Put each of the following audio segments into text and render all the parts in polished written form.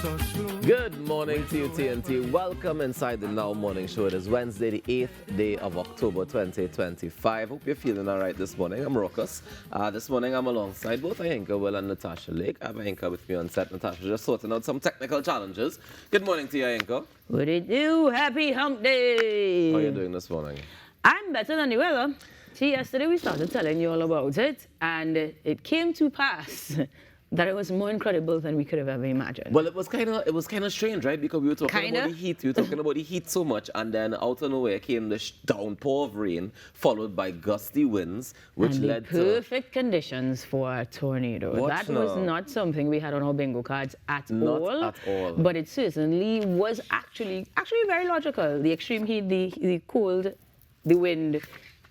Good morning to you, TNT. Welcome inside the Now Morning Show. It is Wednesday, the 8th day of October 2025. Hope you're feeling all right this morning. I'm Rokas. This morning I'm alongside both Ayenka Will and Natasha Lake. I have Ayenka with me on set. Natasha just sorting out some technical challenges. Good morning to you, Ayenka. What it do? Happy hump day. How are you doing this morning? I'm better than the weather. See, yesterday we started telling you all about it, and it came to pass that it was more incredible than we could have ever imagined. Well, it was kind of strange, right? Because we were talking about the heat. We were talking about the heat so much, and then out of nowhere came this downpour of rain, followed by gusty winds, which and led to perfect conditions for a tornado. That was not something we had on our bingo cards at all. Not at all. But it certainly was actually very logical. The extreme heat, the cold, the wind.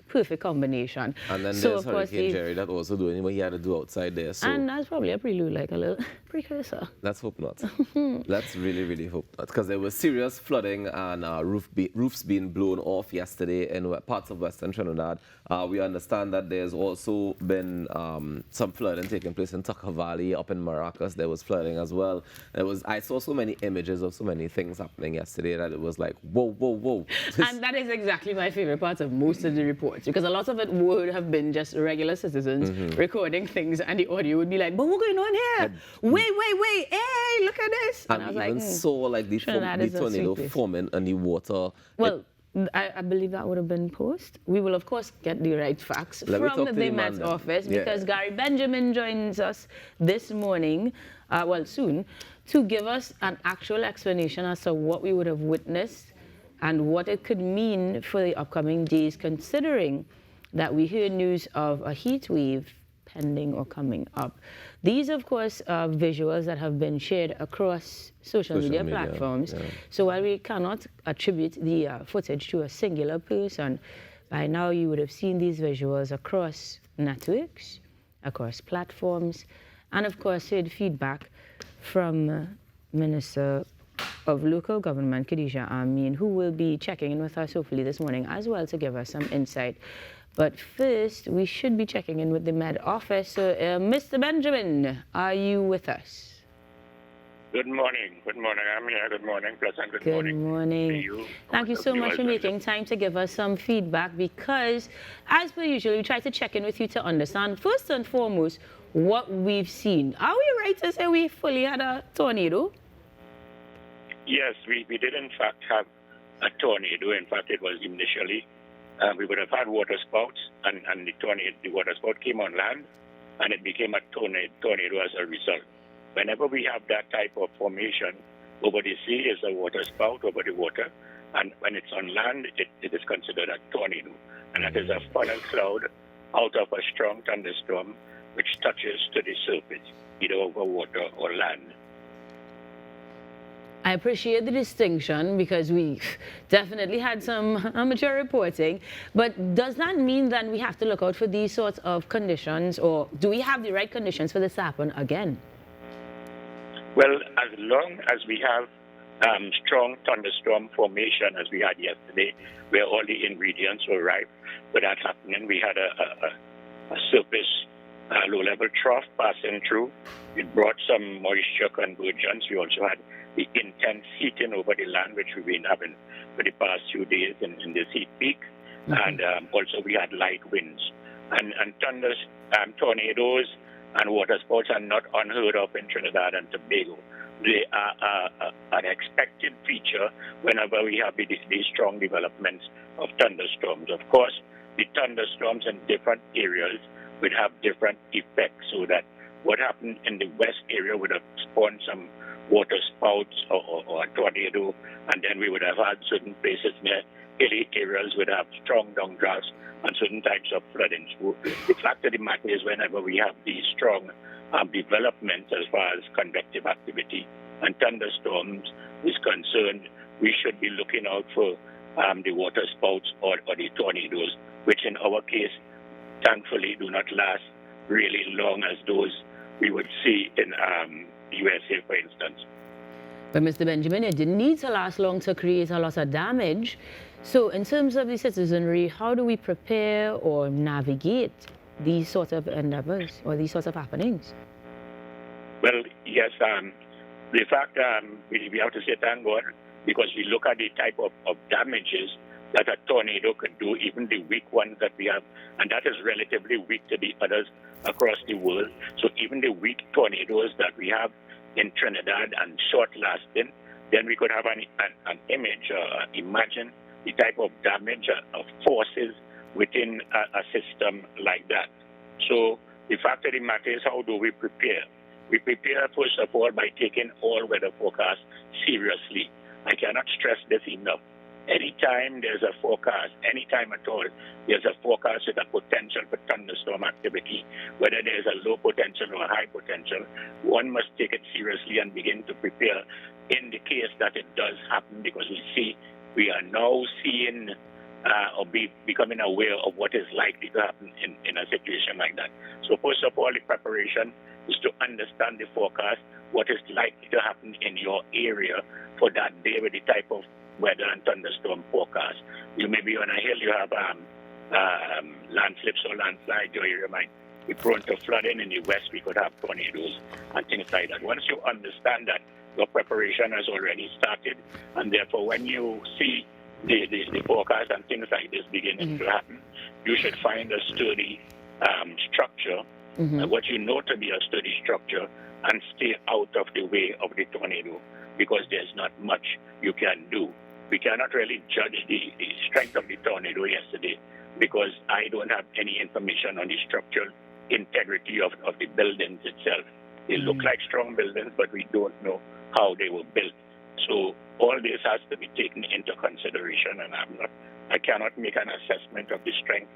Perfect combination. And then there's Hurricane Jerry that also doing what he had to do outside there. So and that's probably a prelude, like a little precursor. Let's hope not. Let's really hope not. Because there was serious flooding and roofs being blown off yesterday in parts of Western Trinidad. We understand that there's also been some flooding taking place in Tucker Valley, up in Maracas. There was flooding as well. I saw so many images of so many things happening yesterday that it was like, whoa. And that is exactly my favorite part of most of the reports, because a lot of it would have been just regular citizens recording things, and the audio would be like, but what's going on here? Wait, hey, look at this. And I was even saw like the tornado forming and the water. Well, I believe that would have been post. We will, of course, get the right facts from the Met office, because Gary Benjamin joins us this morning, soon, to give us an actual explanation as to what we would have witnessed and what it could mean for the upcoming days, considering that we hear news of a heat wave pending or coming up. These, of course, are visuals that have been shared across social media platforms. Yeah. So while we cannot attribute the footage to a singular person, by now you would have seen these visuals across networks, across platforms, and of course heard feedback from Minister of Local Government, Khadija Amin, who will be checking in with us hopefully this morning as well to give us some insight. But first, we should be checking in with the Med office. So, Mr. Benjamin, are you with us? Good morning. I'm here. Good morning, Pleasant. Good morning. To you. Thank you so much for making time to give us some feedback, because, as per usual, we try to check in with you to understand, first and foremost, what we've seen. Are we right to say we fully had a tornado? Yes, we did in fact have a tornado. In fact, it was initially, we would have had water spouts, and the water spout came on land, and it became a tornado as a result. Whenever we have that type of formation over the sea, is a water spout over the water, and when it's on land, it is considered a tornado. And that is a funnel cloud out of a strong thunderstorm which touches to the surface, either over water or land. I appreciate the distinction, because we definitely had some amateur reporting. But does that mean then we have to look out for these sorts of conditions, or do we have the right conditions for this to happen again? Well, as long as we have strong thunderstorm formation as we had yesterday, where all the ingredients were ripe for that happening, we had a surface low-level trough passing through. It brought some moisture convergence. We also had the intense heating over the land, which we've been having for the past few days in this heat peak. And also we had light winds. And tornadoes and water spouts are not unheard of in Trinidad and Tobago. They are an expected feature whenever we have these strong developments of thunderstorms. Of course, the thunderstorms in different areas would have different effects, so that what happened in the west area would have spawned some water spouts or a tornado, and then we would have had certain places near hilly areas would have strong downdrafts and certain types of flooding. So the fact of the matter is, whenever we have these strong developments as far as convective activity and thunderstorms is concerned, we should be looking out for the water spouts or the tornadoes, which in our case, thankfully, do not last really long as those we would see in USA, for instance. But Mr. Benjamin, it didn't need to last long to create a lot of damage. So in terms of the citizenry, how do we prepare or navigate these sorts of endeavors or these sorts of happenings? Well, yes, The fact we have to say thank God, because we look at the type of damages that a tornado could do, even the weak ones that we have, and that is relatively weak to the others across the world. So even the weak tornadoes that we have in Trinidad and short-lasting, then we could have an image, imagine the type of damage of forces within a system like that. So the fact of the matter is, how do we prepare? We prepare, first of all, by taking all weather forecasts seriously. I cannot stress this enough. Anytime there's a forecast, anytime at all, there's a forecast with a potential for thunderstorm activity, whether there's a low potential or a high potential, one must take it seriously and begin to prepare in the case that it does happen, because we are now seeing or becoming aware of what is likely to happen in a situation like that. So first of all, the preparation is to understand the forecast, what is likely to happen in your area for that day with the type of weather and thunderstorm forecast. You may be on a hill, you have landslips or landslides, your area might be prone to flooding. In the west, we could have tornadoes and things like that. Once you understand that, your preparation has already started, and therefore when you see the forecast and things like this beginning to happen, you should find a sturdy structure, what you know to be a sturdy structure, and stay out of the way of the tornado, because there's not much you can do. We cannot really judge the strength of the tornado yesterday, because I don't have any information on the structural integrity of the buildings itself. They look like strong buildings, but we don't know how they were built. So all this has to be taken into consideration, and I cannot make an assessment of the strength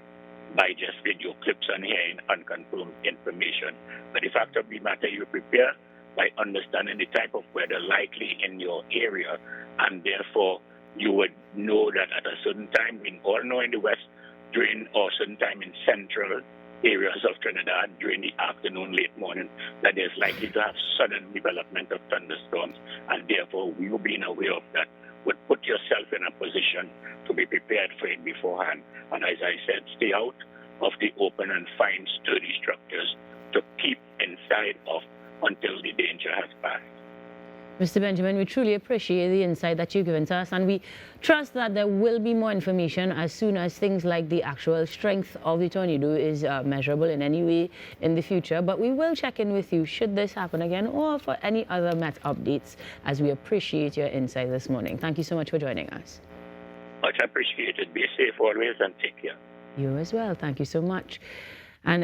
by just video clips and hearing unconfirmed information. But the fact of the matter, you prepare by understanding the type of weather likely in your area, and therefore you would know that at a certain time, we all know in the west, during or certain time in central areas of Trinidad during the afternoon, late morning, that there's likely to have sudden development of thunderstorms, and therefore you being aware of that would put yourself in a position to be prepared for it beforehand. And as I said, stay out of the open and find sturdy structures to keep inside of until the danger has passed. Mr. Benjamin, we truly appreciate the insight that you've given to us, and we trust that there will be more information as soon as things like the actual strength of the tornado is measurable in any way in the future. But we will check in with you should this happen again, or for any other Met updates, as we appreciate your insight this morning. Thank you so much for joining us. Much appreciated. Be safe always and take care. You as well. Thank you so much.